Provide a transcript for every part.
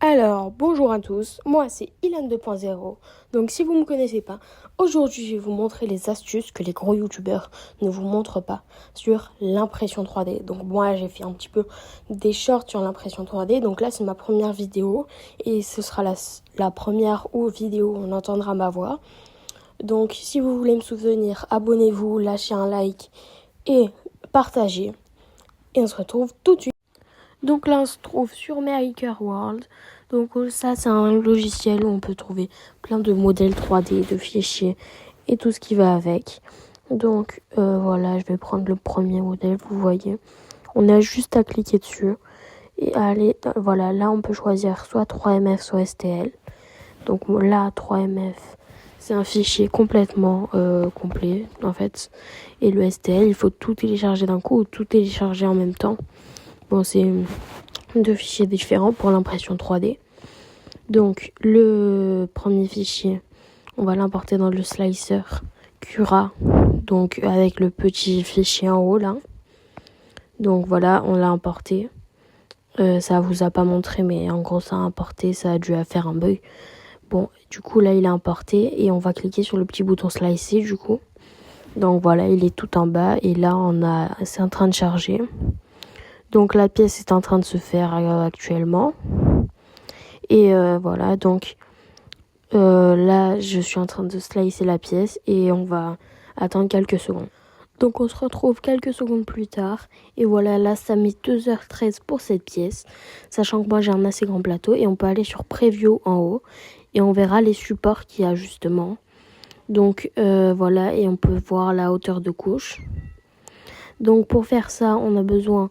Alors, bonjour à tous, moi c'est Ilan 2.0. Donc si vous ne me connaissez pas, aujourd'hui je vais vous montrer les astuces que les gros youtubeurs ne vous montrent pas sur l'impression 3D. Donc moi j'ai fait un petit peu des shorts sur l'impression 3D. Donc là c'est ma première vidéo et ce sera la première vidéo où on entendra ma voix. Donc si vous voulez me soutenir, abonnez-vous, lâchez un like et partagez. Et on se retrouve tout de suite. Donc là, on se trouve sur Maker World. Donc ça, c'est un logiciel où on peut trouver plein de modèles 3D, de fichiers et tout ce qui va avec. Donc voilà, je vais prendre le premier modèle, vous voyez. On a juste à cliquer dessus et aller, voilà, là on peut choisir soit 3MF, soit STL. Donc là, 3MF, c'est un fichier complètement complet en fait. Et le STL, il faut tout télécharger d'un coup ou tout télécharger en même temps. Bon, c'est deux fichiers différents pour l'impression 3D. Donc, le premier fichier, on va l'importer dans le slicer Cura. Donc, avec le petit fichier en haut, là. Donc, voilà, on l'a importé. Ça vous a pas montré, mais en gros, ça a importé. Ça a dû faire un bug. Bon, du coup, là, il est importé. Et on va cliquer sur le petit bouton slicer, du coup. Donc, voilà, il est tout en bas. Et là, c'est en train de charger. Donc la pièce est en train de se faire actuellement. Et voilà, donc là je suis en train de slicer la pièce et on va attendre quelques secondes. Donc on se retrouve quelques secondes plus tard. Et voilà, là ça met 2h13 pour cette pièce. Sachant que moi j'ai un assez grand plateau. Et on peut aller sur Preview en haut. Et on verra les supports qu'il y a justement. Donc voilà, et on peut voir la hauteur de couche. Donc pour faire ça, on a besoin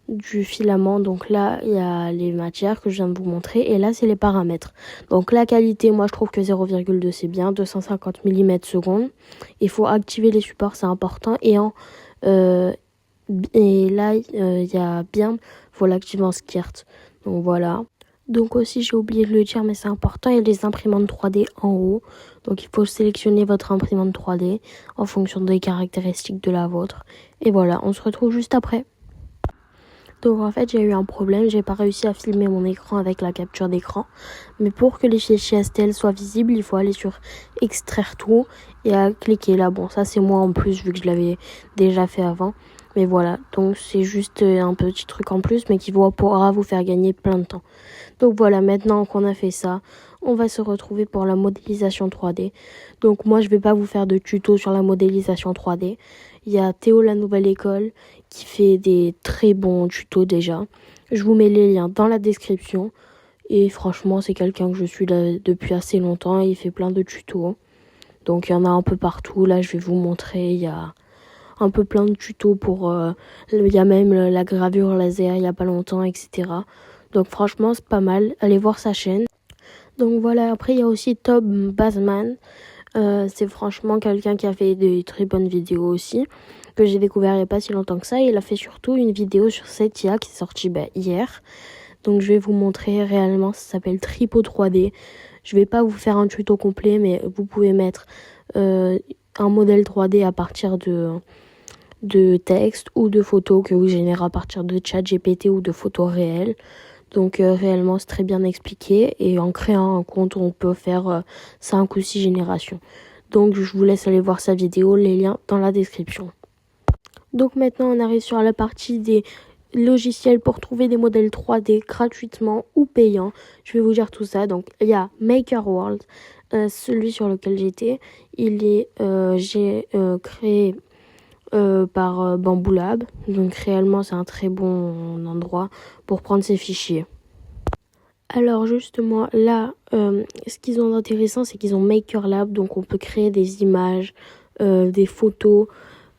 du filament. Donc là, il y a les matières que je viens de vous montrer. Et là, c'est les paramètres. Donc la qualité, moi, je trouve que 0,2, c'est bien. 250 mm seconde. Il faut activer les supports, c'est important. Et là, il y a bien, il faut l'activer en skirt. Donc voilà. Donc aussi, j'ai oublié de le dire, mais c'est important, il y a les imprimantes 3D en haut. Donc il faut sélectionner votre imprimante 3D en fonction des caractéristiques de la vôtre. Et voilà, on se retrouve juste après. Donc en fait, j'ai eu un problème, j'ai pas réussi à filmer mon écran avec la capture d'écran. Mais pour que les fichiers STL soient visibles, il faut aller sur extraire tout et à cliquer là. Bon, ça c'est moi en plus vu que je l'avais déjà fait avant. Mais voilà, donc c'est juste un petit truc en plus, mais qui pourra vous faire gagner plein de temps. Donc voilà, maintenant qu'on a fait ça, on va se retrouver pour la modélisation 3D. Donc moi, je vais pas vous faire de tuto sur la modélisation 3D. Il y a Théo la nouvelle école qui fait des très bons tutos déjà. Je vous mets les liens dans la description. Et franchement, c'est quelqu'un que je suis là depuis assez longtemps et il fait plein de tutos. Donc il y en a un peu partout. Là, je vais vous montrer. Il y a un peu plein de tutos pour... il y a même la gravure laser il y a pas longtemps, etc. Donc franchement, c'est pas mal. Allez voir sa chaîne. Donc voilà, après il y a aussi Tom Bazman. C'est franchement quelqu'un qui a fait de très bonnes vidéos aussi, que j'ai découvert il n'y a pas si longtemps que ça. Il a fait surtout une vidéo sur cette IA qui est sortie hier. Donc je vais vous montrer réellement, ça s'appelle Tripo 3D. Je vais pas vous faire un tuto complet, mais vous pouvez mettre un modèle 3D à partir de texte ou de photos que vous générez à partir de ChatGPT ou de photos réelles. Donc réellement c'est très bien expliqué et en créant un compte on peut faire 5 ou 6 générations. Donc je vous laisse aller voir sa vidéo, les liens dans la description. Donc maintenant on arrive sur la partie des logiciels pour trouver des modèles 3D gratuitement ou payants. Je vais vous dire tout ça. Donc il y a Maker World, celui sur lequel j'étais. J'ai créé par Bamboo Lab. Donc réellement c'est un très bon endroit pour prendre ces fichiers. Alors justement là, ce qu'ils ont d'intéressant, c'est qu'ils ont Maker Lab, donc on peut créer des images, des photos,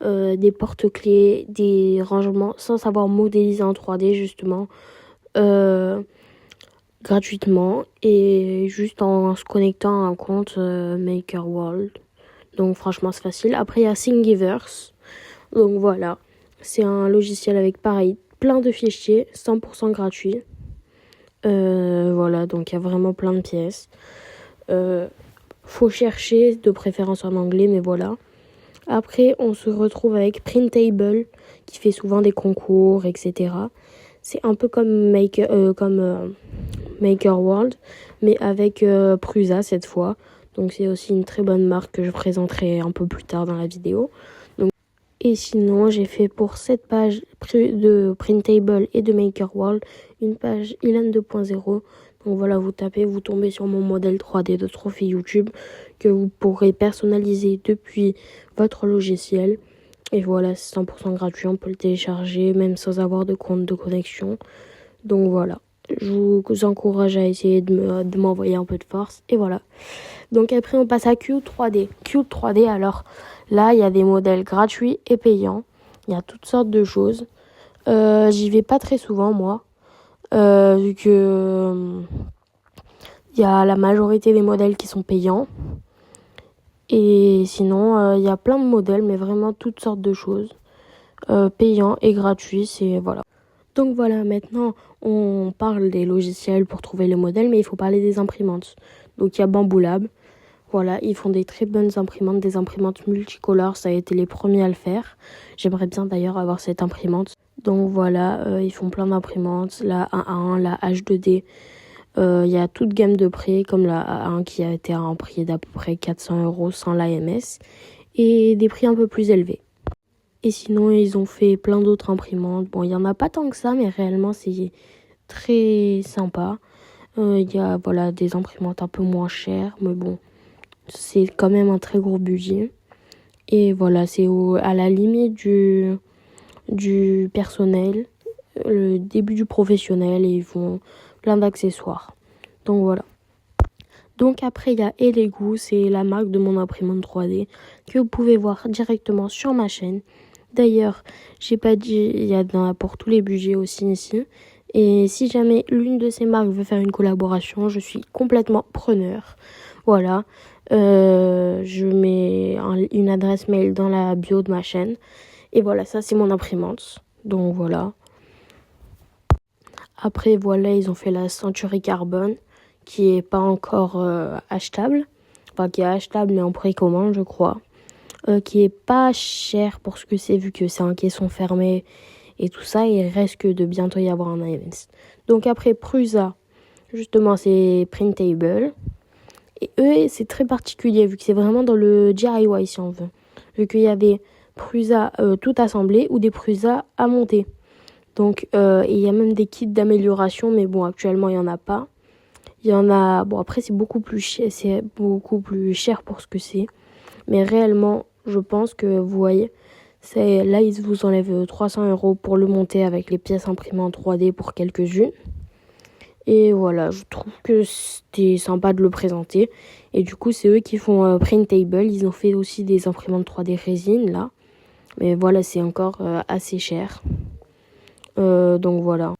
des porte-clés, des rangements, sans savoir modéliser en 3D justement, gratuitement et juste en se connectant à un compte Maker World. Donc franchement c'est facile. Après il y a Thingiverse, donc voilà, c'est un logiciel avec pareil plein de fichiers, 100% gratuit. Voilà, donc il y a vraiment plein de pièces. Faut chercher, de préférence en anglais, mais voilà. Après, on se retrouve avec Printable, qui fait souvent des concours, etc. C'est un peu comme Maker World, mais avec Prusa cette fois. Donc c'est aussi une très bonne marque que je présenterai un peu plus tard dans la vidéo. Donc, et sinon, j'ai fait pour cette page de Printable et de Maker World une page Ilan 2.0. Donc voilà, vous tapez, vous tombez sur mon modèle 3D de trophée YouTube que vous pourrez personnaliser depuis votre logiciel. Et voilà, c'est 100% gratuit, on peut le télécharger même sans avoir de compte de connexion. Donc voilà, je vous encourage à essayer de m'envoyer un peu de force. Et voilà. Donc après, on passe à Qt 3D. Qt 3D, alors là, il y a des modèles gratuits et payants. Il y a toutes sortes de choses. J'y vais pas très souvent, moi. Vu que il y a la majorité des modèles qui sont payants. Et sinon, il y a plein de modèles, mais vraiment toutes sortes de choses. Payants et gratuits, c'est voilà. Donc voilà, maintenant, on parle des logiciels pour trouver les modèles, mais il faut parler des imprimantes. Donc il y a Bamboo Lab. Voilà, ils font des très bonnes imprimantes, des imprimantes multicolores. Ça a été les premiers à le faire. J'aimerais bien d'ailleurs avoir cette imprimante. Donc voilà, ils font plein d'imprimantes. La 1A1, la H2D. Il y a toute gamme de prix, comme la A1 qui a été à un prix d'à peu près 400 € sans l'AMS. Et des prix un peu plus élevés. Et sinon, ils ont fait plein d'autres imprimantes. Bon, il n'y en a pas tant que ça, mais réellement, c'est très sympa. Il y a voilà, des imprimantes un peu moins chères, mais bon, c'est quand même un très gros budget. Et voilà, c'est à la limite du personnel, le début du professionnel, et ils font plein d'accessoires. Donc voilà. Donc après, il y a Elegoo, c'est la marque de mon imprimante 3D que vous pouvez voir directement sur ma chaîne. D'ailleurs, j'ai pas dit, il y en a pour tous les budgets aussi ici. Et si jamais l'une de ces marques veut faire une collaboration, je suis complètement preneur. Voilà. Je mets une adresse mail dans la bio de ma chaîne. Et voilà, ça c'est mon imprimante. Donc voilà. Après, voilà, ils ont fait la Century Carbone, qui est pas encore achetable. Enfin, qui est achetable, mais en précommande, je crois. Qui est pas cher pour ce que c'est, vu que c'est un caisson fermé et tout ça. Il reste que de bientôt y avoir un AMS. Donc après, Prusa, justement, c'est Printable. Et eux, c'est très particulier, vu que c'est vraiment dans le DIY, si on veut. Vu qu'il y a des Prusa tout assemblés ou des Prusa à monter. Donc, il y a même des kits d'amélioration, mais bon, actuellement, il n'y en a pas. Il y en a... Bon, après, c'est beaucoup plus cher pour ce que c'est. Mais réellement, je pense que, vous voyez, là, ils vous enlèvent 300 € pour le monter avec les pièces imprimées en 3D pour quelques-unes. Et voilà, je trouve que c'était sympa de le présenter. Et du coup, c'est eux qui font Printable. Ils ont fait aussi des imprimantes 3D résine, là. Mais voilà, c'est encore assez cher. Donc voilà.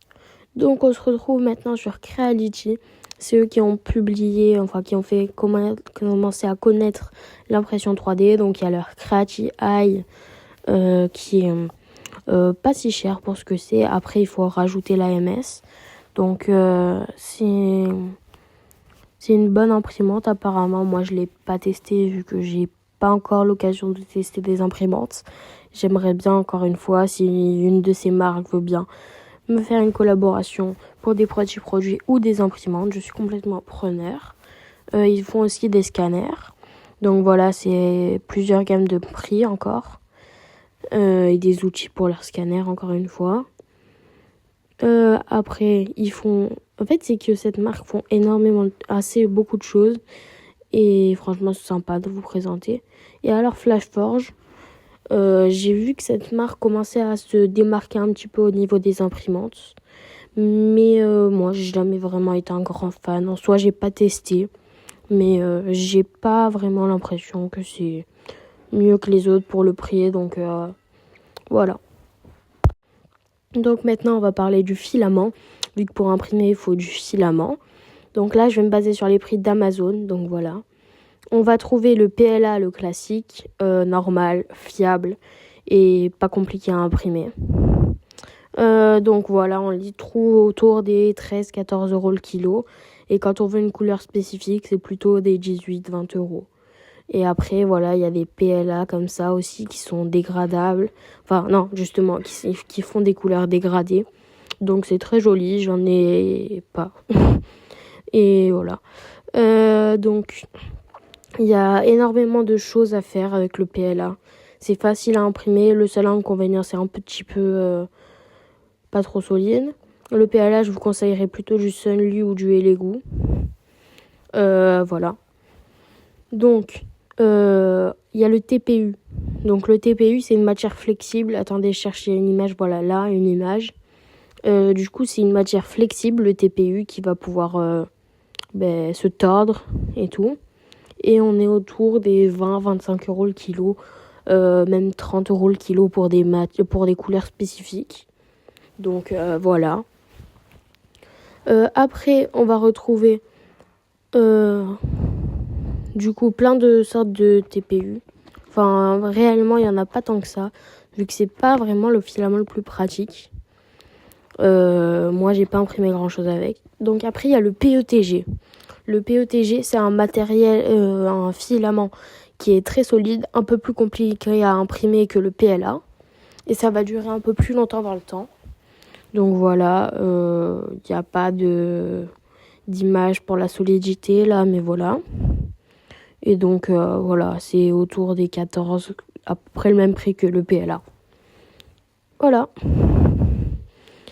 Donc on se retrouve maintenant sur Creality. C'est eux qui ont publié, enfin qui ont fait commencer à connaître l'impression 3D. Donc il y a leur Creality Eye qui est pas si cher pour ce que c'est. Après il faut rajouter l'AMS. Donc c'est une bonne imprimante apparemment. Moi je l'ai pas testé vu que j'ai pas encore l'occasion de tester des imprimantes. J'aimerais bien encore une fois, si une de ces marques veut bien me faire une collaboration pour des produits ou des imprimantes, je suis complètement preneur. Ils font aussi des scanners. Donc voilà, c'est plusieurs gammes de prix encore. Et des outils pour leurs scanners encore une fois. Après, ils font... En fait, c'est que cette marque font beaucoup de choses. Et franchement, c'est sympa de vous présenter. Et alors, Flashforge, j'ai vu que cette marque commençait à se démarquer un petit peu au niveau des imprimantes. Mais moi, j'ai jamais vraiment été un grand fan. En soi, j'ai pas testé. Mais j'ai pas vraiment l'impression que c'est mieux que les autres pour le prix. Donc voilà. Donc maintenant, on va parler du filament. Vu que pour imprimer, il faut du filament. Donc là, je vais me baser sur les prix d'Amazon. Donc voilà. On va trouver le PLA, le classique, normal, fiable et pas compliqué à imprimer. Donc voilà, on les trouve autour des 13-14 € le kilo. Et quand on veut une couleur spécifique, c'est plutôt des 18-20 €. Et après, voilà, il y a des PLA comme ça aussi qui sont dégradables. Enfin, non, justement, qui font des couleurs dégradées. Donc c'est très joli, j'en ai pas. Et voilà. Donc, il y a énormément de choses à faire avec le PLA. C'est facile à imprimer. Le seul inconvénient, c'est un petit peu pas trop solide. Le PLA, je vous conseillerais plutôt du Sunlu ou du Elegoo. Voilà. Donc, il y a le TPU. Donc, le TPU, c'est une matière flexible. Attendez, je cherche une image. Voilà, là, une image. Du coup, c'est une matière flexible, le TPU, qui va pouvoir se tordre et tout. Et on est autour des 20-25 euros le kilo, même 30 euros le kilo pour des couleurs spécifiques. Donc voilà. Après, on va retrouver du coup plein de sortes de TPU. Enfin, réellement, il n'y en a pas tant que ça, vu que c'est pas vraiment le filament le plus pratique. Moi, j'ai pas imprimé grand chose avec. Donc après, il y a le PETG. Le PETG, c'est un matériel, un filament qui est très solide, un peu plus compliqué à imprimer que le PLA. Et ça va durer un peu plus longtemps dans le temps. Donc voilà, il n'y a pas d'image pour la solidité là, mais voilà. Et donc voilà, c'est autour des 14, à peu près le même prix que le PLA. Voilà.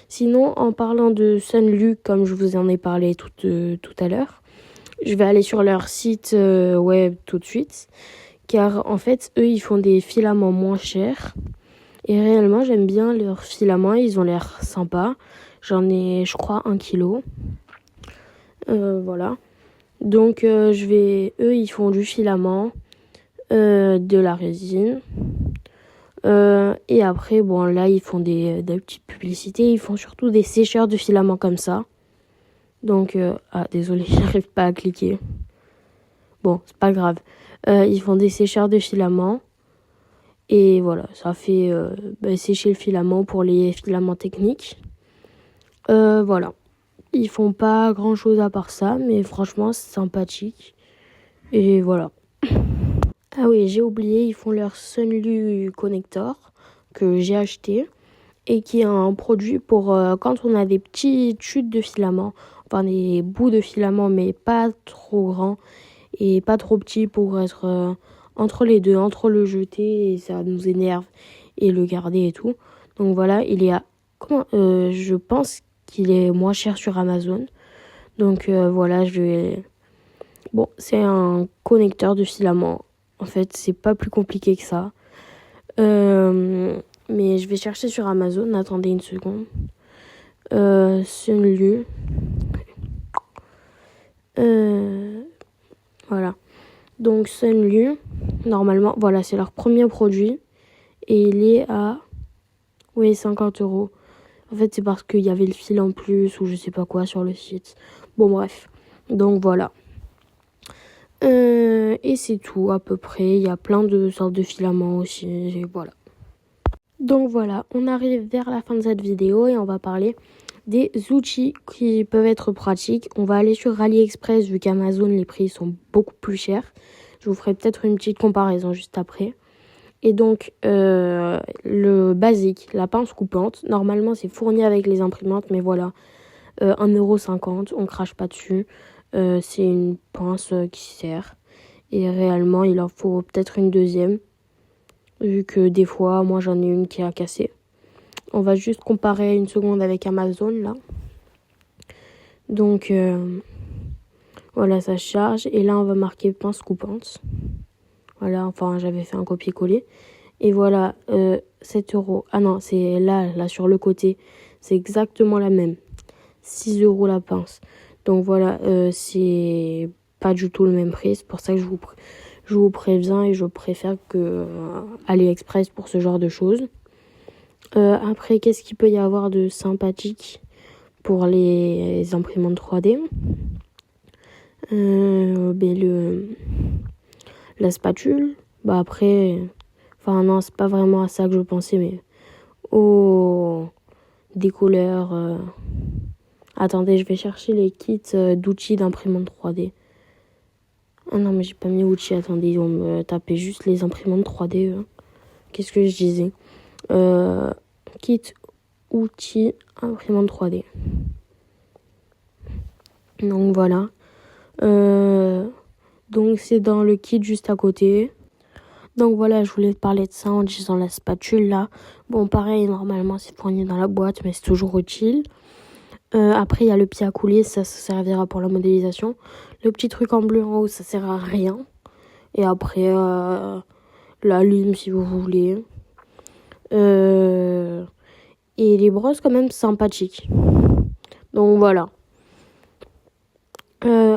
Sinon, en parlant de Sunlu, comme je vous en ai parlé tout à l'heure, je vais aller sur leur site web tout de suite. Car en fait, eux, ils font des filaments moins chers. Et réellement, j'aime bien leurs filaments. Ils ont l'air sympas. J'en ai, je crois, 1 kilo. Voilà. Donc, eux, ils font du filament, de la résine. Et après, bon, là, ils font des petites publicités. Ils font surtout des sécheurs de filaments comme ça. Donc, désolé, j'arrive pas à cliquer. Bon, c'est pas grave. Ils font des sécheurs de filaments. Et voilà, ça fait sécher le filament pour les filaments techniques. Voilà. Ils font pas grand chose à part ça, mais franchement, c'est sympathique. Et voilà. Ah oui, j'ai oublié, ils font leur Sunlu Connector que j'ai acheté et qui est un produit pour quand on a des petites chutes de filaments, enfin des bouts de filaments, mais pas trop grands et pas trop petits pour être entre les deux, entre le jeter et ça nous énerve et le garder et tout. Donc voilà, il est à je pense qu'il est moins cher sur Amazon. Donc voilà, bon, c'est un connecteur de filament. En fait, c'est pas plus compliqué que ça. Mais je vais chercher sur Amazon. Attendez une seconde. Sunlu. Voilà. Donc Sunlu, normalement, voilà, c'est leur premier produit. Et il est à 50 euros. En fait, c'est parce qu'il y avait le fil en plus ou je sais pas quoi sur le site. Bon, bref. Donc voilà. Et c'est tout à peu près. Il y a plein de sortes de filaments aussi. Et voilà. Donc voilà, on arrive vers la fin de cette vidéo et on va parler des outils qui peuvent être pratiques. On va aller sur AliExpress vu qu'Amazon les prix sont beaucoup plus chers. Je vous ferai peut-être une petite comparaison juste après. Et donc le basique, la pince coupante, normalement c'est fourni avec les imprimantes, mais voilà, 1,50 €, on crache pas dessus. C'est une pince qui sert. Et réellement, il en faut peut-être une deuxième. Vu que des fois, moi j'en ai une qui a cassé. On va juste comparer une seconde avec Amazon là. Donc voilà, ça charge. Et là, on va marquer pince coupante. Voilà, enfin j'avais fait un copier-coller. Et voilà, 7 euros. Ah non, c'est là sur le côté. C'est exactement la même. 6 € la pince. Donc voilà, c'est pas du tout le même prix. C'est pour ça que je vous préviens et je préfère que AliExpress pour ce genre de choses. Après, qu'est-ce qu'il peut y avoir de sympathique pour les imprimantes 3D? La spatule. Bah après, enfin non, c'est pas vraiment à ça que je pensais, mais des couleurs. Attendez, je vais chercher les kits d'outils d'imprimante 3D. Ah non, mais j'ai pas mis outils. Attendez, ils vont me taper juste les imprimantes 3D. Qu'est-ce que je disais? Kit outils imprimante 3D. Donc voilà. Donc c'est dans le kit juste à côté. Donc voilà, je voulais te parler de ça en disant la spatule là. Bon, pareil, normalement c'est fourni dans la boîte, mais c'est toujours utile. Après, il y a le pied à coulis, ça servira pour la modélisation. Le petit truc en bleu en haut, ça sert à rien. Et après, la lime si vous voulez. Et les brosses quand même sympathiques. Donc voilà.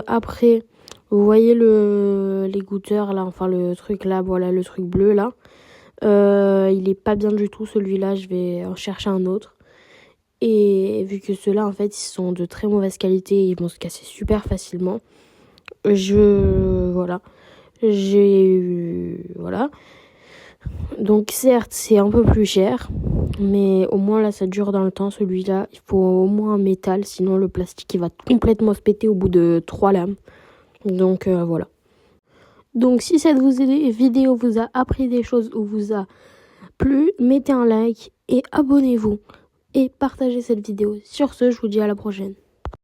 Après, vous voyez l'égoutteur là, enfin le truc là, voilà le truc bleu là. Il est pas bien du tout celui-là, je vais en chercher un autre. Et vu que ceux-là en fait ils sont de très mauvaise qualité, ils vont se casser super facilement. Voilà. Voilà. Donc certes c'est un peu plus cher, mais au moins là ça dure dans le temps. Celui-là il faut au moins un métal, sinon le plastique il va complètement se péter au bout de 3 lames. Donc voilà. Donc si cette vidéo vous a appris des choses ou vous a plu, mettez un like et abonnez-vous et partagez cette vidéo. Sur ce, je vous dis à la prochaine.